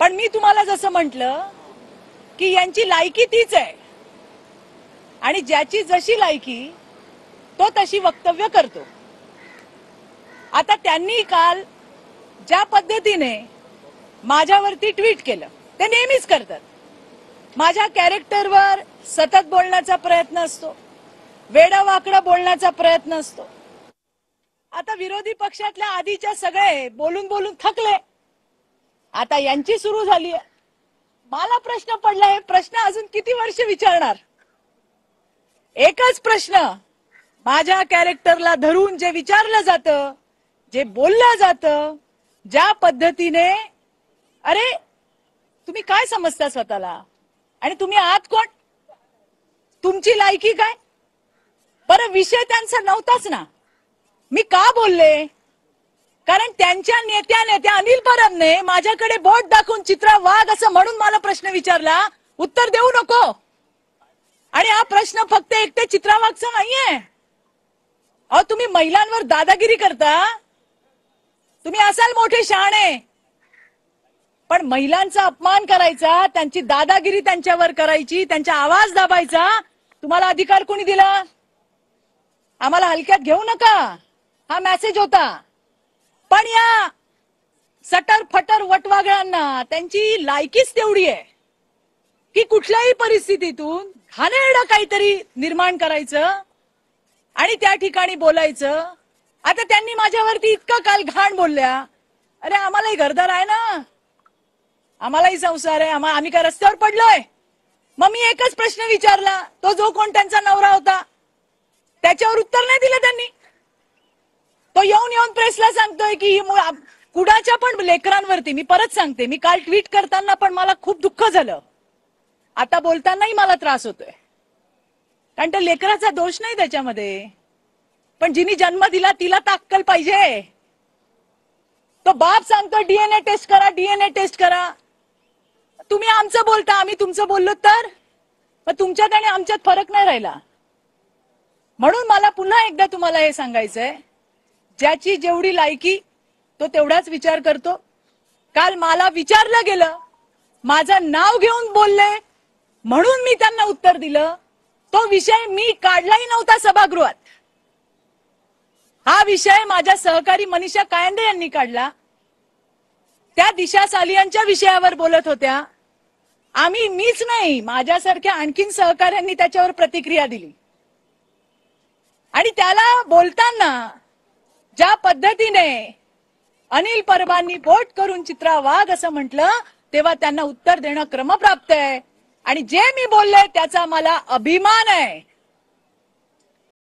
पण मी तुम्हाला जसं म्हटलं की यांची लायकी तीच आहे आणि ज्याची जशी लायकी तो तशी वक्तव्य करतो. आता त्यांनी काल ज्या पद्धतीने माझ्यावरती ट्विट केलं ते नेहमीच करतात. माझ्या कॅरेक्टरवर सतत बोलण्याचा प्रयत्न असतो, वेडावाकडं बोलण्याचा प्रयत्न असतो. आता विरोधी पक्षातल्या आधीच्या सगळे बोलून बोलून थकले, आता यांची सुरू झाली आहे. मला प्रश्न पडलाय, प्रश्न अजून किती वर्ष विचारणार? एकच प्रश्न, माझ्या कॅरेक्टरला धरून जे विचारलं जातं, जे बोललं जातं, ज्या पद्धतीने, अरे तुम्ही काय समजता स्वतःला आणि तुम्ही आहात कोण? तुमची लायकी काय? बरं, विषय त्यांचा नव्हताच ना. मी का बोलले? कारण त्यांच्या नेत्या अनिल परबने माझ्याकडे बोट दाखवून चित्रा वाघ असं म्हणून मला प्रश्न विचारला. उत्तर देऊ नको. आणि हा प्रश्न फक्त एकटे चित्रा वाघचा नाहीये. अहो, तुम्ही महिलांवर दादागिरी करता, तुम्ही असाल मोठे शहाणे, पण महिलांचा अपमान करायचा, त्यांची दादागिरी त्यांच्यावर करायची, त्यांचा आवाज दाबायचा तुम्हाला अधिकार कोणी दिला? आम्हाला हलक्यात घेऊ नका, हा मेसेज होता. पण या सटर फटर वटवागळांना त्यांची लायकीच तेवढी आहे की कुठल्याही परिस्थितीतून घाणेरडं काहीतरी निर्माण करायचं आणि त्या ठिकाणी बोलायचं. आता त्यांनी माझ्यावरती इतका काल घाण बोलल्या. अरे, आम्हालाही घरदार आहे ना, आम्हालाही संसार आहे, आम्ही काय रस्त्यावर पडलोय? मग मी एकच प्रश्न विचारला, तो जो कोण त्यांचा नवरा होता त्याच्यावर उत्तर नाही दिलं त्यांनी. तो येऊन प्रेसला सांगतोय की कुणाच्या पण लेकरांवरती, मी परत सांगते, मी काल ट्विट करताना पण मला खूप दुःख झालं, आता बोलतानाही मला त्रास होतोय, कारण त्या लेकराचा दोष नाही त्याच्यामध्ये. पण जिनी जन्म दिला तिला तर अक्कल पाहिजे. तो बाप सांगतो डीएनए टेस्ट करा, डीएनए टेस्ट करा. तुम्ही आमचं बोलता, आम्ही तुमचं बोललो तर मग तुमच्यात आणि आमच्यात फरक नाही राहिला. म्हणून मला पुन्हा एकदा तुम्हाला हे सांगायचंय, ज्याची जेवढी लायकी तो तेवढाच विचार करतो. काल मला विचारलं गेलं, माझं नाव घेऊन बोलले म्हणून मी त्यांना उत्तर दिलं. तो विषय मी काढलाही नव्हता सभागृहात. हा विषय माझ्या सहकारी मनीषा कायंदे यांनी काढला. त्या दिशा सालियांच्या विषयावर बोलत होत्या. मीच नाही, माझ्यासारख्या आणखीन सहकाऱ्यांनी त्याच्यावर प्रतिक्रिया दिली. आणि त्याला बोलताना ज्या पद्धतीने अनिल परबांनी बोट करून चित्रा वाघ असं म्हटलं, तेव्हा त्यांना उत्तर देणं क्रमप्राप्त आहे. आणि जे मी बोलले त्याचा मला अभिमान आहे.